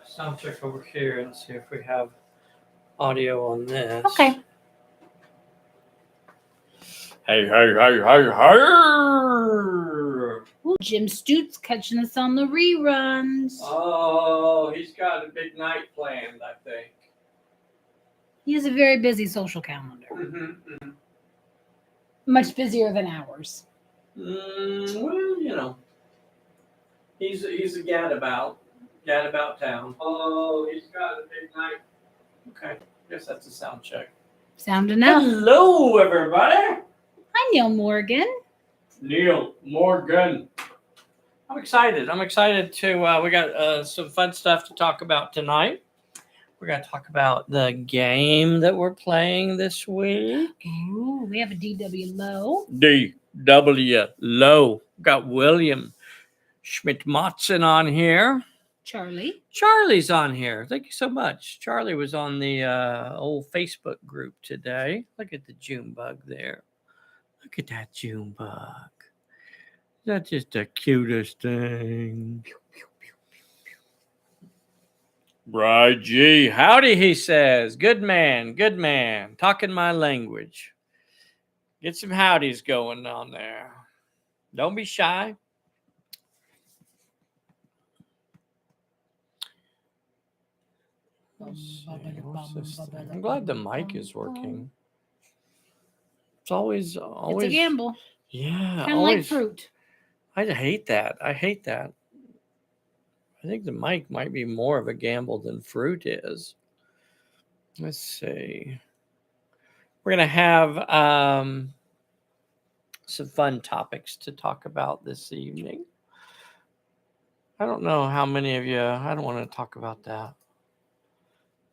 sound check over here and see if we have audio on this. Okay. Hey, hey, hey, hey, hey! Ooh, Jim Stute's catching us on the reruns. Oh, he's got a big night planned, I think. He has a very busy social calendar. Mm-hmm. Much busier than ours. Well, you know, he's a gadabout town. Oh, he's got a big night. Okay, guess that's a sound check. Sound enough. Hello, everybody. Hi, Neil Morgan. Neil Morgan. I'm excited to. We got some fun stuff to talk about tonight. We're going to talk about the game that we're playing this week. Ooh, we have a DW Low. DW Low. Got William Schmidt-Motzen on here. Charlie's on here. Thank you so much. Charlie was on the old Facebook group today. Look at the June bug there. Look at that June bug. That's just the cutest thing. Right, G. Howdy, he says. Good man. Talking my language. Get some howdies going on there. Don't be shy. I'm glad the mic is working. It's always It's a gamble. Yeah. Kind of like fruit. I hate that. I think the mic might be more of a gamble than fruit is. Let's see. We're going to have some fun topics to talk about this evening. I don't know how many of you, I don't want to talk about that.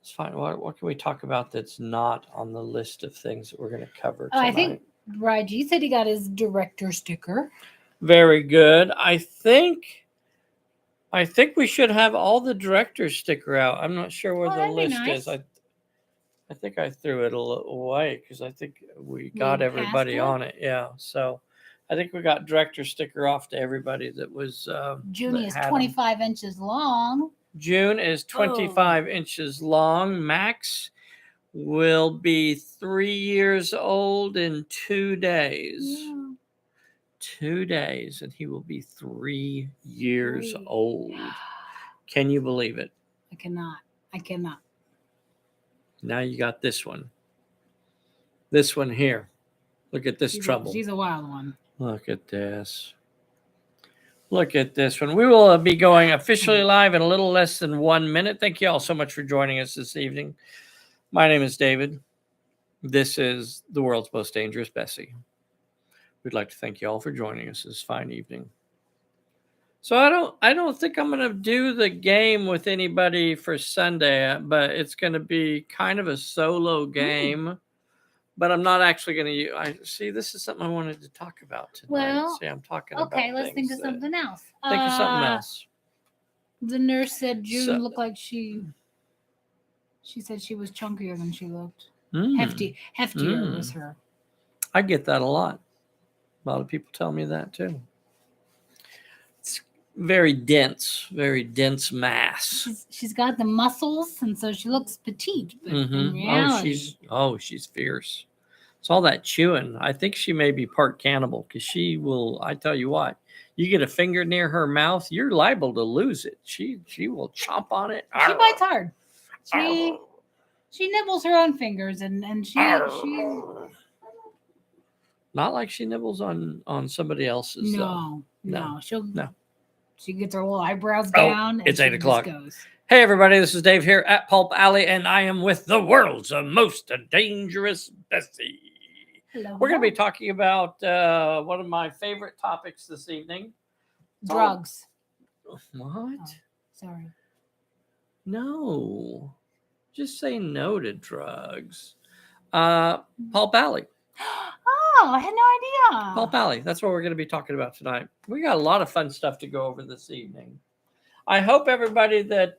It's fine. What can we talk about that's not on the list of things that we're going to cover tonight? I think Raji said he got his director sticker. Very good. I think we should have all the directors sticker out. I'm not sure where the list is. I think I threw it away because I think we got everybody on it. Yeah. So I think we got director sticker off to everybody that was. June is 25 inches long. June is 25 inches long. Max will be 3 years old in 2 days. Yeah. 2 days, and he will be 3 years old. Can you believe it? I cannot. Now you got this one. This one here. Look at this trouble. She's a wild one. Look at this. Look at this one. We will be going officially live in a little less than 1 minute. Thank you all so much for joining us this evening. My name is David. This is the world's most dangerous Bessy. We'd like to thank you all for joining us this fine evening. So I don't think I'm going to do the game with anybody for Sunday, but it's going to be kind of a solo game. But I'm not actually going to. I see. This is something I wanted to talk about tonight. Well, see, I'm talking about. Okay, let's think of something else. Think of something else. The nurse said June looked like she said she was chunkier than she looked. Heftier was her. I get that a lot. A lot of people tell me that too. It's very dense mass. She's got the muscles, and so she looks petite. But in reality, she's fierce. It's all that chewing. I think she may be part cannibal because she will. I tell you what, you get a finger near her mouth, you're liable to lose it. She will chomp on it. She bites hard. She nibbles her own fingers, and she. Not like she nibbles on somebody else's. No. She gets her little eyebrows down. It's 8 o'clock. Hey, everybody, this is Dave here at Pulp Alley, and I am with the world's most dangerous Bessy. Hello. We're going to be talking about one of my favorite topics this evening. Drugs. What? Oh, sorry. No. Just say no to drugs. Pulp Alley. Oh, I had no idea. Pulp Alley. That's what we're going to be talking about tonight. We got a lot of fun stuff to go over this evening. I hope everybody that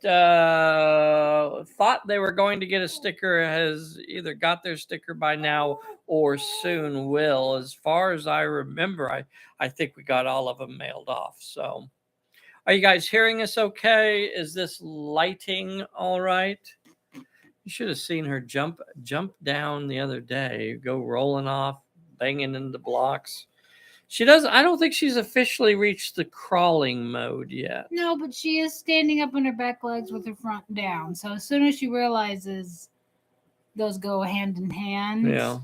thought they were going to get a sticker has either got their sticker by now or soon will. As far as I remember, I think we got all of them mailed off. So Are you guys hearing us okay? Is this lighting all right? You should have seen her jump down the other day, go rolling off, banging into blocks. She doesn't. I don't think she's officially reached the crawling mode yet. No, but she is standing up on her back legs with her front down. So as soon as she realizes those go hand in hand. Yeah.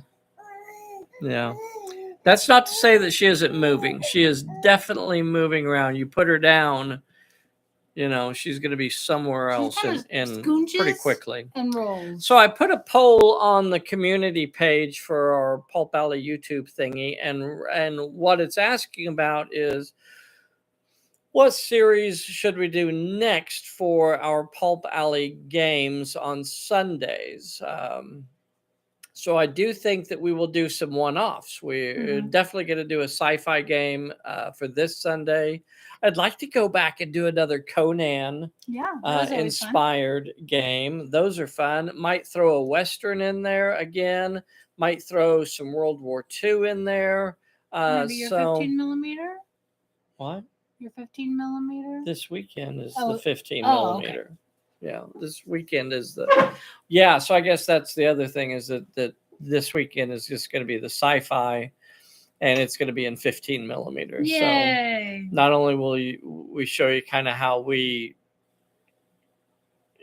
Yeah. That's not to say that she isn't moving. She is definitely moving around. You put her down, she's going to be somewhere else in pretty quickly. And rolls. So I put a poll on the community page for our Pulp Alley YouTube thingy, and what it's asking about is, what series should we do next for our Pulp Alley games on Sundays? So I do think that we will do some one-offs. We're definitely going to do a sci-fi game for this Sunday. I'd like to go back and do another Conan inspired game. Those are fun. Might throw a Western in there again. Might throw some World War II in there. Maybe your 15 millimeter? What? Your 15 millimeter? This weekend is the 15 millimeter. Okay. Yeah, this weekend is so I guess that's the other thing, is that this weekend is just going to be the sci-fi, and it's going to be in 15 millimeters. Yay! So not only will we show you kind of how we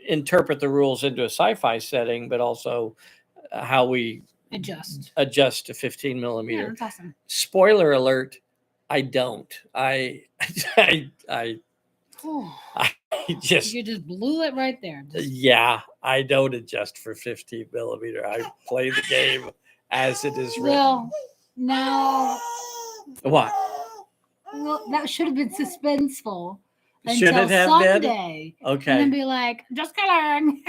interpret the rules into a sci-fi setting, but also how we adjust to 15 millimeter. Yeah, that's awesome. Spoiler alert, I don't. You just blew it right there. Yeah, I don't adjust for 15 millimeter. I play the game as it is written. Well, now what? Well, that should have been suspenseful Should until it have Sunday. been? Okay. And then be like, just kidding.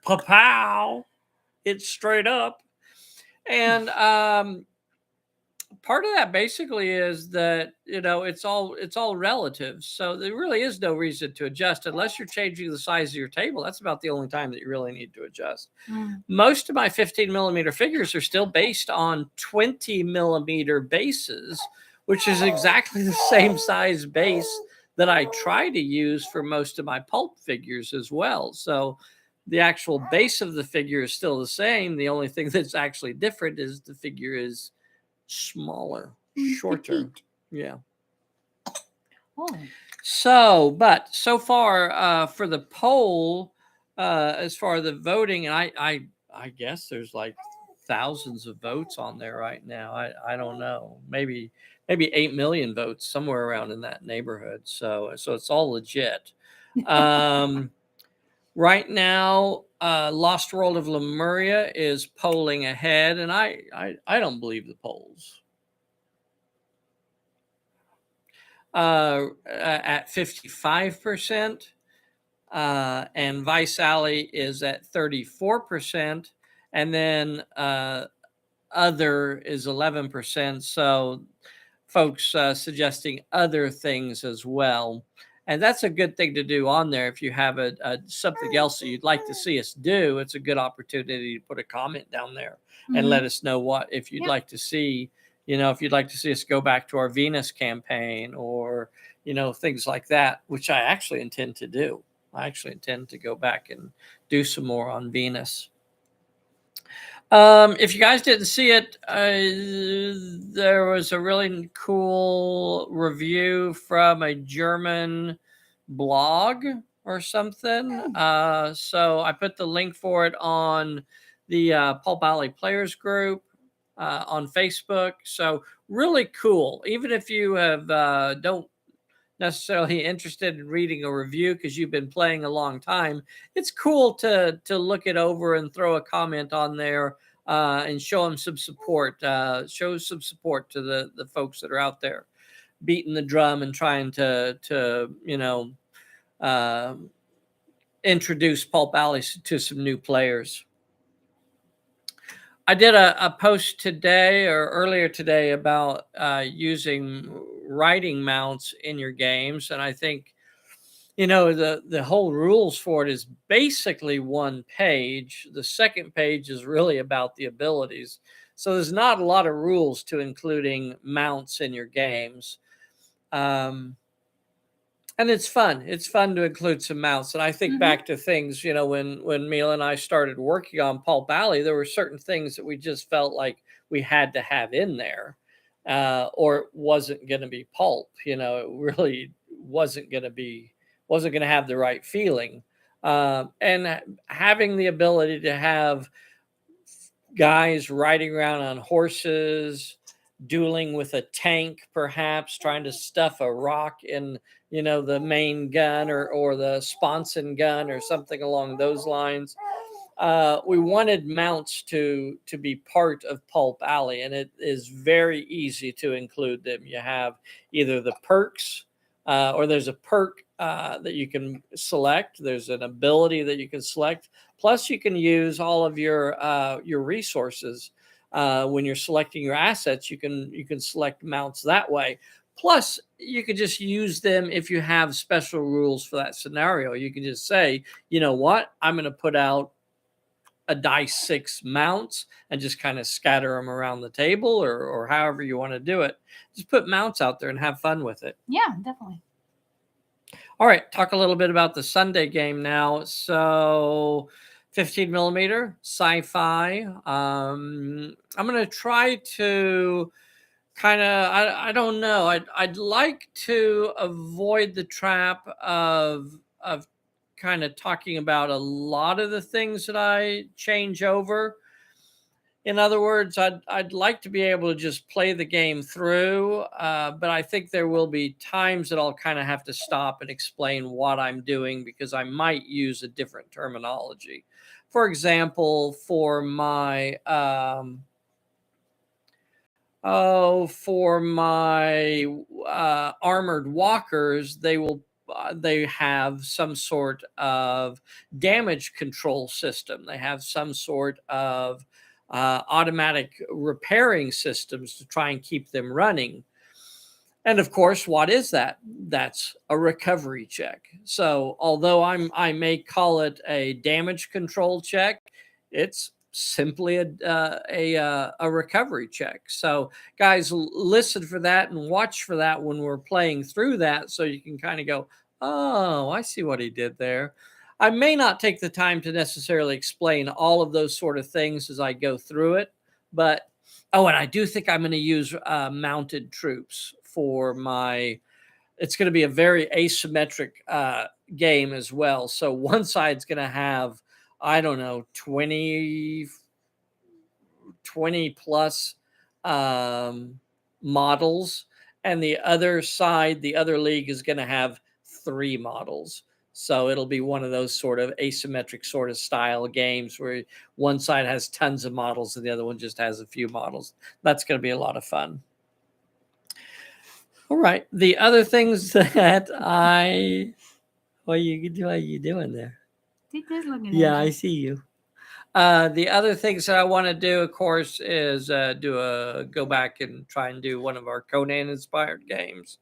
Pa-pow! It's straight up. And part of that basically is that it's all relative, so there really is no reason to adjust unless you're changing the size of your table. That's about the only time that you really need to adjust. Most of my 15 millimeter figures are still based on 20 millimeter bases, which is exactly the same size base that I try to use for most of my Pulp figures as well. So the actual base of the figure is still the same. The only thing that's actually different is the figure is smaller, shorter. Yeah. But so far for the poll, as far as the voting, and I guess there's like thousands of votes on there right now. I don't know, maybe 8 million votes, somewhere around in that neighborhood. So it's all legit. Right now, Lost World of Lemuria is polling ahead, and I don't believe the polls. At 55%, and Vice Alley is at 34%, and then other is 11%. So folks suggesting other things as well. And that's a good thing to do on there. If you have something else that you'd like to see us do, it's a good opportunity to put a comment down there and let us know if you'd like to see, if you'd like to see us go back to our Venus campaign or, things like that, which I actually intend to do. I actually intend to go back and do some more on Venus. If you guys didn't see it, there was a really cool review from a German blog or something. So I put the link for it on the Pulp Alley Players group on Facebook. So really cool. Even if you have don't necessarily interested in reading a review because you've been playing a long time, it's cool to look it over and throw a comment on there and show them some support. Show some support to the folks that are out there beating the drum and trying to introduce Pulp Alley to some new players. I did a post today or earlier today about using writing mounts in your games. And I think, the whole rules for it is basically one page. The second page is really about the abilities. So there's not a lot of rules to including mounts in your games. And And it's fun. It's fun to include some mounts. And I think Mm-hmm. back to things, you know, when Mila and I started working on Pulp Alley, there were certain things that we just felt like we had to have in there, or it wasn't going to be pulp. You know, it really wasn't going to have the right feeling. And having the ability to have guys riding around on horses, dueling with a tank, perhaps trying to stuff a rock in, you know, the main gun, or the sponson gun or something along those lines. We wanted mounts to be part of Pulp Alley, and it is very easy to include them. You have either the perks, or there's a perk that you can select. There's an ability that you can select. Plus, you can use all of your resources when you're selecting your assets. You can select mounts that way. Plus, you could just use them if you have special rules for that scenario. You can just say, you know what, I'm going to put out a dice 6 mounts and just kind of scatter them around the table, or however you want to do it. Just put mounts out there and have fun with it. Yeah, definitely. All right, talk a little bit about the Sunday game now. So 15 millimeter sci-fi. I'm going to try to kind of, I don't know. I'd like to avoid the trap of kind of talking about a lot of the things that I change over. In other words, I'd like to be able to just play the game through, but I think there will be times that I'll kind of have to stop and explain what I'm doing, because I might use a different terminology. For example, for my armored walkers, they have some sort of damage control system. They have some sort of automatic repairing systems to try and keep them running. And of course, what is that? That's a recovery check. So although I may call it a damage control check, it's simply a recovery check. So guys, listen for that and watch for that when we're playing through that, so you can kind of go, oh, I see what he did there. I may not take the time to necessarily explain all of those sort of things as I go through it, but oh, and I do think I'm going to use mounted troops for my. It's going to be a very asymmetric game as well. So one side's going to have, I don't know, 20 plus models, and the other side, the other league, is going to have 3 models. So it'll be one of those sort of asymmetric sort of style games where one side has tons of models and the other one just has a few models. That's going to be a lot of fun. All right. The other things that what are you doing there? He is looking at Yeah, you. I see you. The other things that I want to do, of course, is go back and try and do one of our Conan inspired games,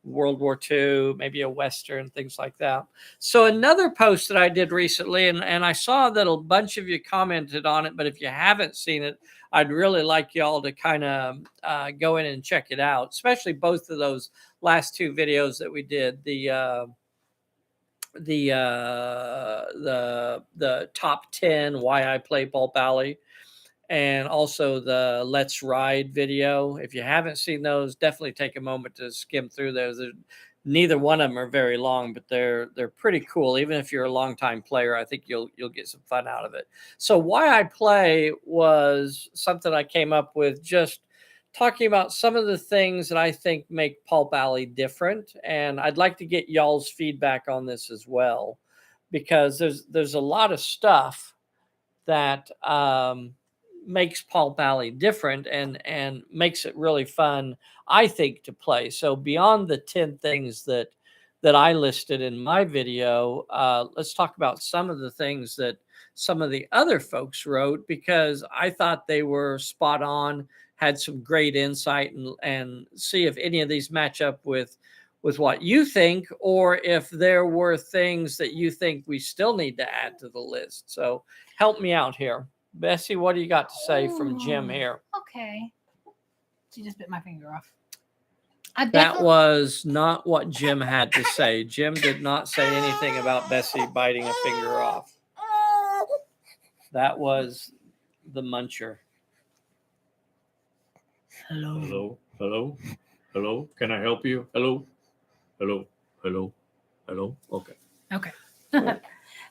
World War II, maybe a Western, things like that. So another post that I did recently, and I saw that a bunch of you commented on it, but if you haven't seen it, I'd really like y'all to kind of go in and check it out, especially both of those last 2 videos that we did. The top 10 why I play Pulp Alley, and also the Let's Ride video. If you haven't seen those, definitely take a moment to skim through those. Neither one of them are very long, but they're pretty cool. Even if you're a longtime player, I think you'll get some fun out of it. So why I play was something I came up with, just talking about some of the things that I think make Pulp Alley different, and I'd like to get y'all's feedback on this as well, because there's a lot of stuff that makes Pulp Alley different and makes it really fun, I think, to play. So beyond the 10 things that I listed in my video, let's talk about some of the things that some of the other folks wrote, because I thought they were spot on, had some great insight, and see if any of these match up with what you think, or if there were things that you think we still need to add to the list. So help me out here. Bessy, what do you got to say from Jim here? Okay. She just bit my finger off. That was not what Jim had to say. Jim did not say anything about Bessy biting a finger off. That was the muncher. Hello. Hello. Hello. Hello. Can I help you? Hello. Hello. Hello. Hello. Okay. Okay. All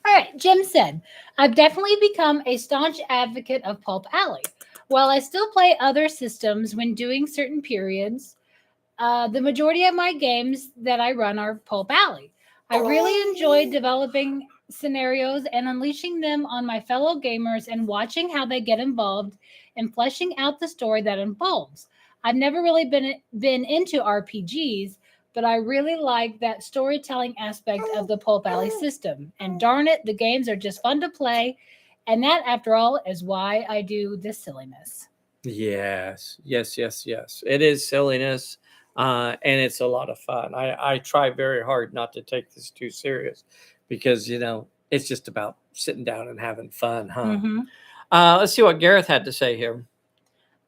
right. Jim said, I've definitely become a staunch advocate of Pulp Alley. While I still play other systems when doing certain periods, the majority of my games that I run are Pulp Alley. I really enjoy developing scenarios and unleashing them on my fellow gamers and watching how they get involved and fleshing out the story that unfolds. I've never really been into RPGs, but I really like that storytelling aspect of the Pulp Alley system. And darn it, the games are just fun to play. And that, after all, is why I do this silliness. Yes. It is silliness. And it's a lot of fun. I try very hard not to take this too serious because, it's just about sitting down and having fun, huh? Mm-hmm. Let's see what Gareth had to say here.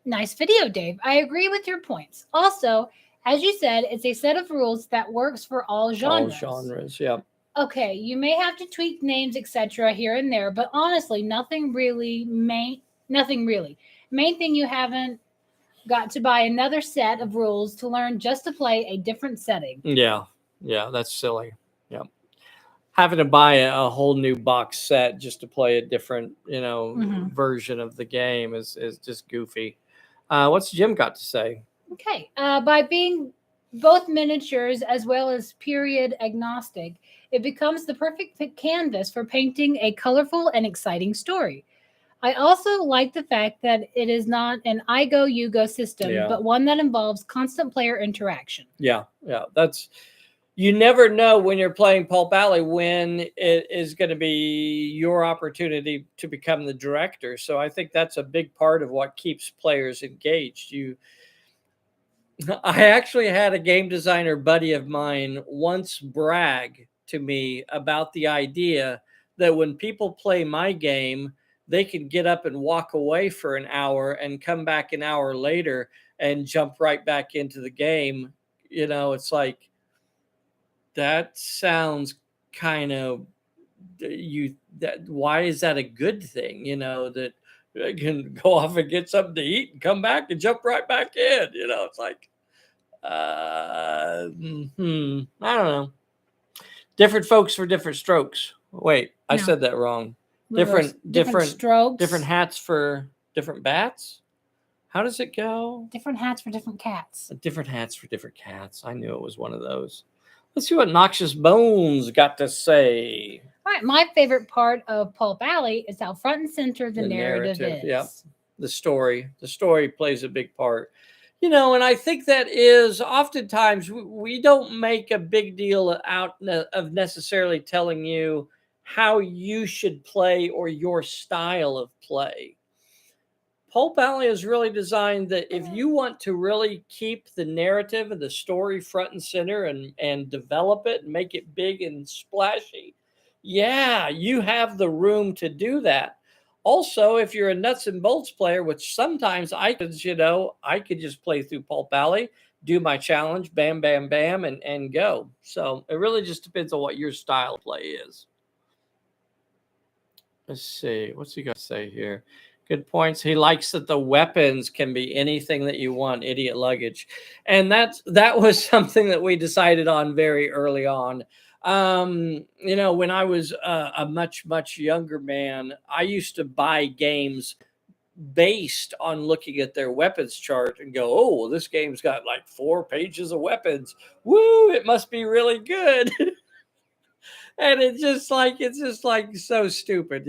Nice video, Dave. I agree with your points. Also, as you said, it's a set of rules that works for all genres. All genres, yeah. Okay, you may have to tweak names, etc. here and there, but honestly, nothing really. Main thing, you haven't got to buy another set of rules to learn just to play a different setting. Yeah, that's silly. Yeah. Having to buy a whole new box set just to play a different, version of the game is just goofy. What's Jim got to say? Okay, by being both miniatures as well as period agnostic, it becomes the perfect canvas for painting a colorful and exciting story. I also like the fact that it is not an I go, you go system, but one that involves constant player interaction. Yeah. You never know when you're playing Pulp Alley when it is going to be your opportunity to become the director. So I think that's a big part of what keeps players engaged. I actually had a game designer buddy of mine once brag to me about the idea that when people play my game, they can get up and walk away for an hour and come back an hour later and jump right back into the game. It's like, that sounds kind of why is that a good thing? That I can go off and get something to eat and come back and jump right back in. It's like, I don't know. Different folks for different strokes. Wait, I said that wrong. Different strokes. Different hats for different bats. How does it go? Different hats for different cats. Different hats for different cats. I knew it was one of those. Let's see what Noxious Bones got to say. All right, my favorite part of Pulp Alley is how front and center the narrative is. Yeah, the story. The story plays a big part. And I think that is oftentimes we don't make a big deal out of necessarily telling you how you should play or your style of play. Pulp Alley is really designed that if you want to really keep the narrative and the story front and center and develop it and make it big and splashy, you have the room to do that. Also, if you're a nuts and bolts player, which sometimes I could just play through Pulp Alley, do my challenge, bam, bam, bam, and go. So it really just depends on what your style of play is. Let's see. What's he got to say here? Good points. He likes that the weapons can be anything that you want, idiot luggage. And that was something that we decided on very early on. When I was a much, much younger man, I used to buy games based on looking at their weapons chart and go, oh, well, this game's got like 4 pages of weapons. Woo, it must be really good. And it's just like so stupid,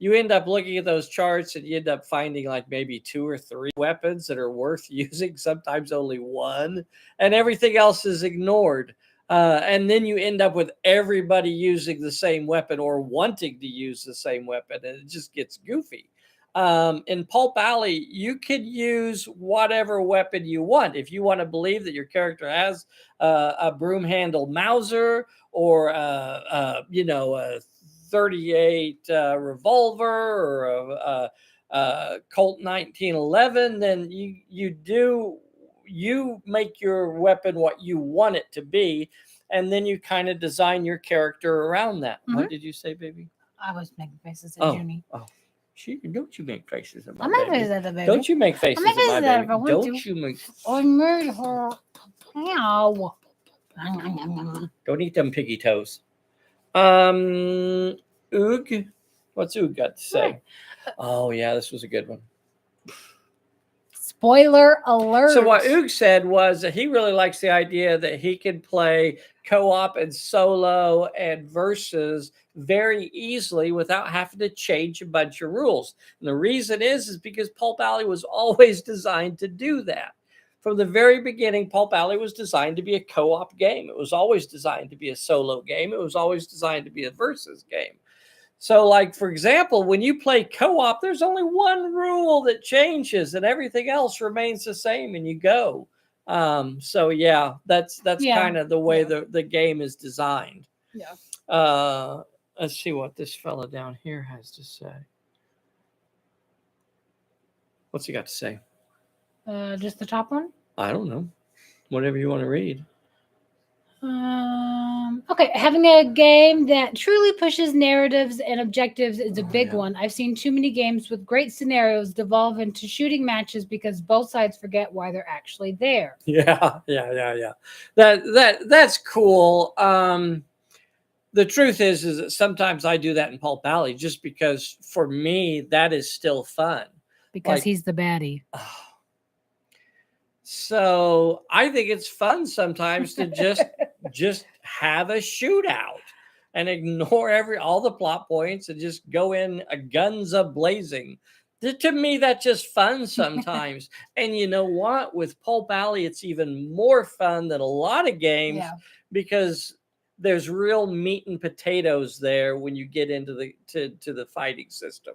you end up looking at those charts and you end up finding like maybe 2 or 3 weapons that are worth using, sometimes only 1, and everything else is ignored. And then you end up with everybody using the same weapon or wanting to use the same weapon, and it just gets goofy. In Pulp Alley, you could use whatever weapon you want. If you want to believe that your character has a broom handle Mauser or a 38 revolver or a Colt 1911, then you do you make your weapon what you want it to be, and then you kind of design your character around that. What did you say, baby? I was making faces at Junie. Oh, don't you make faces at my I'm making baby? faces at the baby. Don't you make faces at my making faces at baby? her, I want Don't to. you make? I made her. Ow. Don't eat them piggy toes. Oog, what's Oog got to say? Right. Oh yeah, this was a good one. Spoiler alert. So what Oog said was that he really likes the idea that he can play co-op and solo and versus very easily without having to change a bunch of rules. And the reason is because Pulp Alley was always designed to do that. From the very beginning, Pulp Alley was designed to be a co-op game. It was always designed to be a solo game. It was always designed to be a versus game. So, like, for example, when you play co-op, there's only one rule that changes and everything else remains the same and you go. So yeah, that's kind of the way the game is designed. Yeah. Let's see what this fella down here has to say. What's he got to say? Just the top one? I don't know. Whatever you want to read. Okay, having a game that truly pushes narratives and objectives is a big one. I've seen too many games with great scenarios devolve into shooting matches because both sides forget why they're actually there. Yeah. That's cool. The truth is that sometimes I do that in Pulp Alley just because for me that is still fun. Because he's the baddie. So I think it's fun sometimes to just have a shootout and ignore all the plot points and just go in guns a blazing. To me, that's just fun sometimes. And you know what? With Pulp Alley, it's even more fun than a lot of games because there's real meat and potatoes there when you get into the fighting system.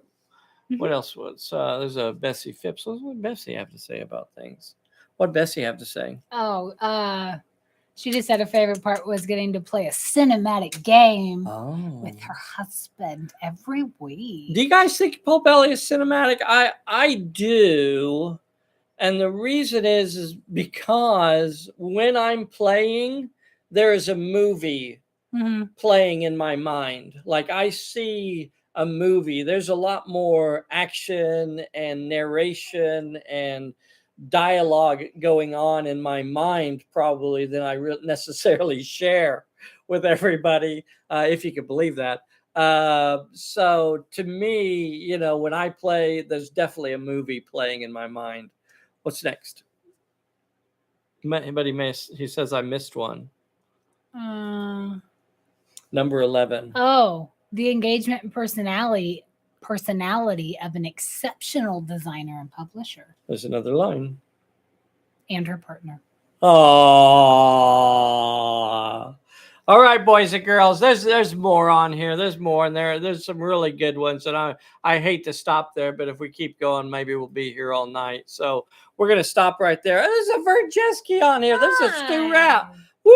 What else was there's a Bessy Phipps? What did Bessy have to say about things? What Bessy have to say? Oh, she just said her favorite part was getting to play a cinematic game with her husband every week. Do you guys think Pulp Alley is cinematic? I do. And the reason is because when I'm playing, there is a movie playing in my mind. Like I see a movie. There's a lot more action and narration and dialogue going on in my mind probably than I necessarily share with everybody, if you could believe that. So to me, when I play, there's definitely a movie playing in my mind. What's next? But he says I missed one. Number 11. Oh, the engagement and personality of an exceptional designer and publisher. There's another line. And her partner. Oh, all right, boys and girls. There's more on here. There's more, and there's some really good ones. And I hate to stop there, but if we keep going, maybe we'll be here all night. So we're gonna stop right there. There's a Verjeski on here. There's a Stu Rap. Woo!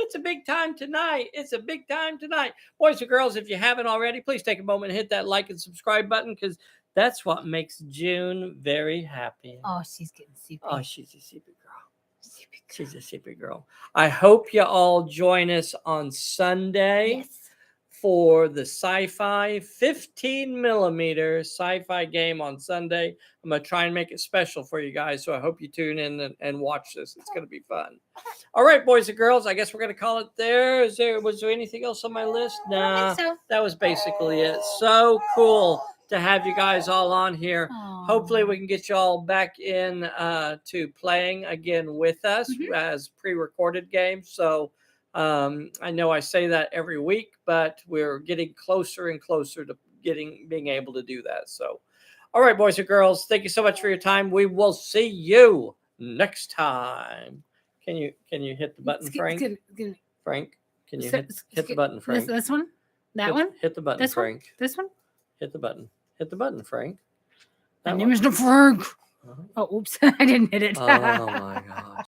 It's a big time tonight. It's a big time tonight. Boys and girls, if you haven't already, please take a moment and hit that like and subscribe button because that's what makes June very happy. Oh, she's getting sleepy. Oh, she's a sleepy girl. She's a sleepy girl. I hope you all join us on Sunday for the sci-fi 15 millimeter sci-fi game on Sunday. I'm going to try and make it special for you guys. So I hope you tune in and watch this. It's going to be fun. All right, boys and girls, I guess we're going to call it there. Was there anything else on my list? Nah, I think so. that was basically it. So cool to have you guys all on here. Aww. Hopefully we can get you all back in to playing again with us as pre-recorded games. So I know I say that every week, but we're getting closer and closer to being able to do that. So, all right, boys and girls, thank you so much for your time. We will see you next time. Can you hit the button, Frank? Frank, can you hit the button, Frank? This one? That one? Hit the button, This Frank. one? This one? Hit the button. Hit the button, Frank. My name is not Frank. Oh, oops. I didn't hit it. Oh, my gosh.